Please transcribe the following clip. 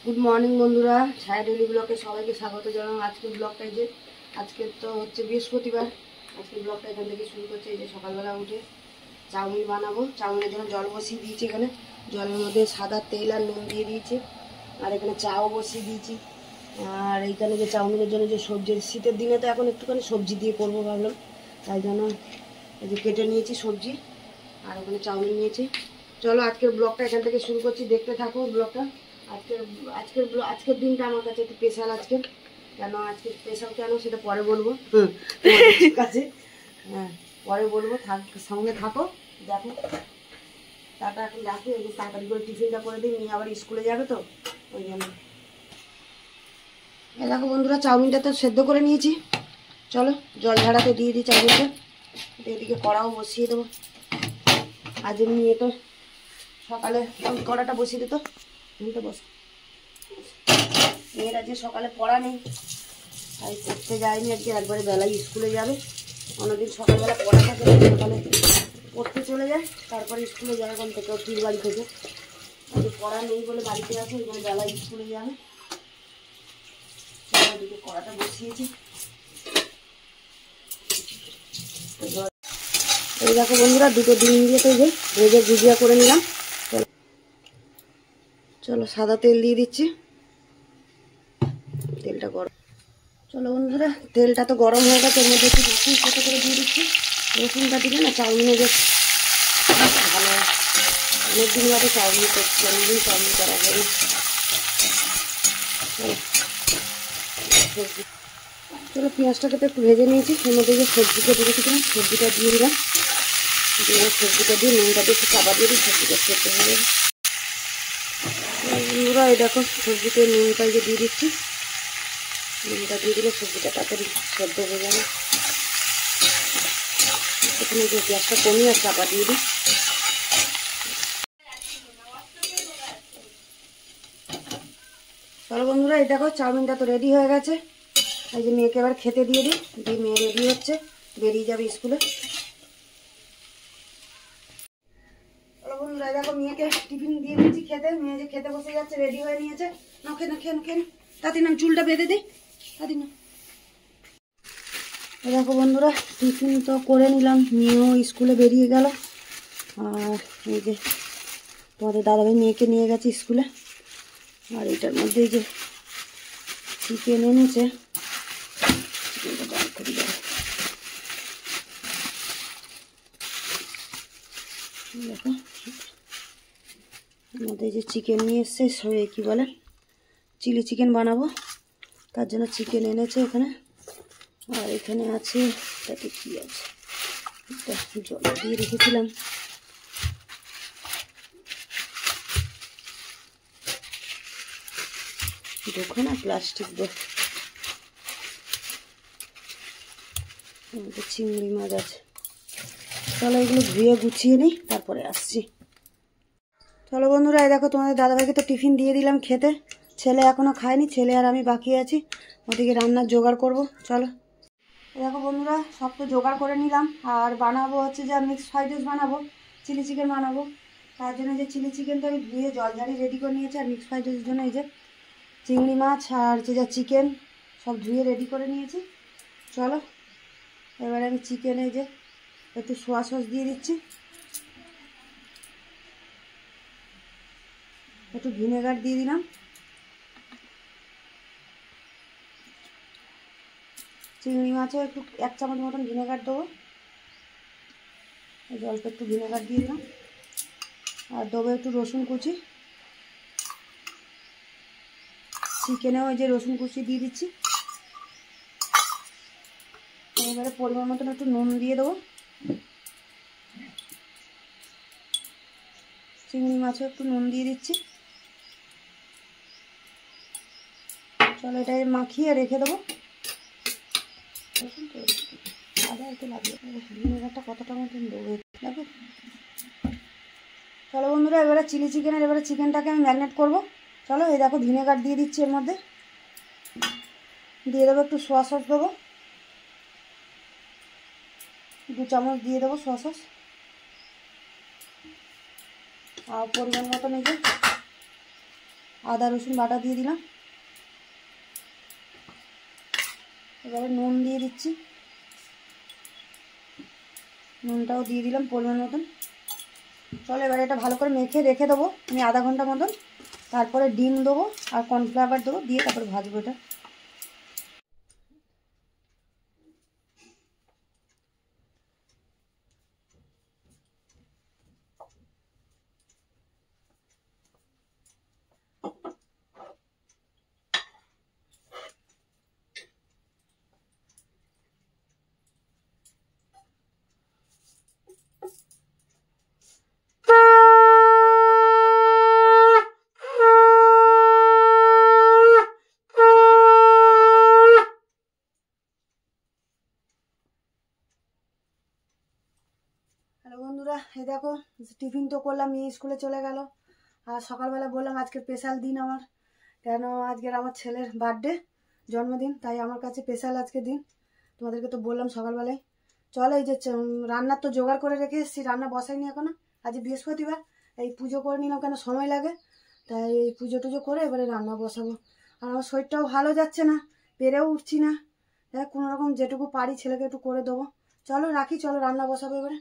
Good morning বন্ধুরা, ছায়া daily ব্লগে সবাইকে স্বাগত জানাই। আজকের ব্লগটা এই যে আজকে তো হচ্ছে বৃহস্পতিবার। আজকের ব্লগটা এখান থেকে শুরু করছে। এই যে সকালবেলা উঠে চাউমিন বানাবো। চাউমিনের জন্য জল বসিয়ে দিয়েছি। এখানে জলের মধ্যে সাদা তেল আর নুন দিয়ে দিয়েছি, আর এখানে চাও বসিয়ে দিয়েছি। আর এইখানে যে চাউমিনের জন্য যে সবজি, শীতের দিনে তো এখন একটুখানি সবজি দিয়ে করবো ভাবলাম, তাই জন্য এই যে কেটে নিয়েছি সবজি, আর ওখানে চাউমিন নিয়েছি। চলো আজকের ব্লগটা এখান থেকে শুরু করছি, দেখতে থাকো ব্লগটা। আজকের আজকের দিনটা আমার কাছে একটু স্পেশাল। আজকে কেন আজকে স্পেশাল কেন সেটা পরে বলবো ঠিক আছে। হ্যাঁ, পরে বলবো, সঙ্গে থাকো, দেখো। তারপর এখন রাখি, ওই যে তাড়াতাড়ি করে টিফিনটা করে দিই, নিয়ে আবার স্কুলে যাবে তো ওই জন্য। দেখো বন্ধুরা, চাউমিনটা তো সেদ্ধ করে নিয়েছি। চলো জল ঝাড়াতে দিয়ে দিই চাউমিনটা। এদিকে কড়াও বসিয়ে দেবো। আজ এমনি তো সকালে কড়াটা বসিয়ে দিত, তো বস। মেয়েরা যে সকালে পড়া নেই, তাই পড়তে যায়নি আজকে, একবারে বেলায় স্কুলে যাবে। অন্যদিন সকালবেলা পড়া থাকে, সকালে পড়তে চলে যায়, তারপরে স্কুলে যাবে ওখান থেকে ওর বাড়ি থেকে। আজকে পড়া নেই বলে বাড়িতে আছে, এবার বেলায় স্কুলে যাবে। ওদিকে কড়াটা বসিয়েছি। এই দেখো বন্ধুরা, দুটো ডিম দিয়ে তো যে ভেজে ভুজিয়া করে নিলাম। চলো সাদা তেল দিয়ে দিচ্ছি, তেলটা গরম। চলো বন্ধুরা, তেলটা তো গরম হয়ে গেছে, এর মধ্যে একটু রসুন ছোটো করে দিয়ে দিচ্ছি। রসুনটা দিলে না চাউমিনে যে ভালো। অনেকদিন বাদে চাউমিন করছি, অনেকদিন চাউমিন করা হয়নি। সবজি, চলো পেঁয়াজটাকে তো একটু ভেজে নিয়েছি, এর মধ্যে যে সবজিটা দিয়ে রেখেছিলাম সবজিটা দিয়ে দিলাম। দিয়ে সবজিটা দিয়ে নুনটা দিয়ে একটু চাপা দিয়ে দিই, সবজিটা সেদ্ধ হয়ে যাবে। বন্ধুরা এই দেখো, সবজিতে নুনটা যে দিয়ে দিচ্ছি, নুনটা দিয়ে দিলে সবজিটা তাড়াতাড়ি সেদ্ধ হয়ে যাবে। এখানে যে গ্যাসটা কমিয়ে আর চাপা দিয়ে দিই। চলো বন্ধুরা, এই দেখো চাউমিনটা তো রেডি হয়ে গেছে। এই যে মেয়েকে এবার খেতে দিয়ে দিই, দিয়ে মেয়ে রেডি হচ্ছে, বেরিয়ে যাবে স্কুলে। চলো বন্ধুরা, দেখো মেয়েকে টিফিন দিয়ে দিচ্ছি খেতে। মেয়ে যে খেতে বসে যাচ্ছে, রেডি হয়ে নিয়েছে। না খেয়ে খেয়ে খেয়ে তাতে না চুলটা বেঁধে দিই, তাতে না। দেখো বন্ধুরা, টিফিন তো করে নিলাম, মেয়েও স্কুলে বেরিয়ে গেল। আর এই যে তোমাদের দাদাভাই মেয়েকে নিয়ে গেছে স্কুলে। আর এটার মধ্যে যে চিকেন এনেছে, চিকেনটা বার করে দেবো। দেখো আমাদের যে চিকেন নিয়ে এসছে, কি বলে চিলি চিকেন বানাবো, তার জন্য চিকেন এনেছে এখানে। আর এখানে আছে, তাতে কি আছে, জল দিয়ে রেখেছিলাম। দেখো না প্লাস্টিক দিয়ে চিংড়ি মাছ আছে। চলো এগুলো ধুয়ে গুছিয়ে নিই, তারপরে আসছি। চলো বন্ধুরা, এই দেখো তোমাদের দাদাভাইকে তো টিফিন দিয়ে দিলাম খেতে। ছেলে এখনো খায়নি, ছেলে আর আমি বাকি আছি, ওদিকে রান্নার জোগাড় করব। চলো দেখো বন্ধুরা, সব তো জোগাড় করে নিলাম। আর বানাবো হচ্ছে যে মিক্সড ফ্রাইড রাইস বানাবো, চিলি চিকেন বানাবো। তার জন্য যে চিলি চিকেনটা আমি ধুয়ে জল ঝাড়িয়ে রেডি করে নিয়েছি। আর মিক্সড ফ্রাইড রাইসের জন্য এই যে চিংড়ি মাছ আর যে যা চিকেন সব ধুয়ে রেডি করে নিয়েছি। চলো এবারে আমি চিকেনে যে একটু সোয়া সস দিয়ে দিচ্ছি, একটু ভিনেগার দিয়ে দিলাম। চিংড়ি মাছেও একটু 1 চামচ মতন ভিনেগার দেবো, অল্প একটু ভিনেগার দিয়ে দিলাম। আর দেবো একটু রসুন কুচি, চিকেনেও ওই যে রসুন কুচি দিয়ে দিচ্ছি। এবারে পরিমাণ মতন একটু নুন দিয়ে দেবো। চিংড়ি মাছেও একটু নুন দিয়ে দিচ্ছি। চলো এটা মাখিয়ে রেখে দেবো। আদা একটু লাগবে, ভিনেগারটা কতটা মতন দেবো লাগবে। চলো বন্ধুরা, এবারে চিলি চিকেনের এবারে চিকেনটাকে আমি ম্যারিনেট করবো। চলো এই দেখো ভিনেগার দিয়ে দিচ্ছি, এর মধ্যে দিয়ে দেবো একটু সোয়া সস, দেবো 2 চামচ দিয়ে দেবো সোয়া সস। আর পরিমাণ মতন এই যে আদা রসুন বাটা দিয়ে দিলাম। এবারে নুন দিয়ে দিচ্ছি, নুনটাও দিয়ে দিলাম পরিমাণ মতন। চলো এবারে এটা ভালো করে মেখে রেখে দেবো আমি আধা ঘন্টা মতন। তারপরে ডিম দেবো আর কর্নফ্লাওয়ার দেবো, দিয়ে তারপরে ভাজবো এটা। হ্যালো বন্ধুরা, এই দেখো টিফিন তো করলাম, নিয়ে স্কুলে চলে গেল। আর সকালবেলা বললাম আজকে স্পেশাল দিন আমার, কেন আজকের আমার ছেলের বার্থডে, জন্মদিন, তাই আমার কাছে স্পেশাল আজকে দিন। তোমাদেরকে তো বললাম সকালবেলায়। চলো এই যে রান্নার তো জোগাড় করে রেখে এসেছি, রান্না বসাইনি এখনো। আজ বৃহস্পতিবার, এই পুজো করে নিলাম, কেন সময় লাগে, তাই এই পুজো টুজো করে এবারে রান্না বসাবো। আর আমার শরীরটাও ভালো যাচ্ছে না, পেরেও উঠছি না, তাই কোনো রকম যেটুকু পারি ছেলেকে একটু করে দেবো। চলো রাখি, চলো রান্না বসাবো এবারে।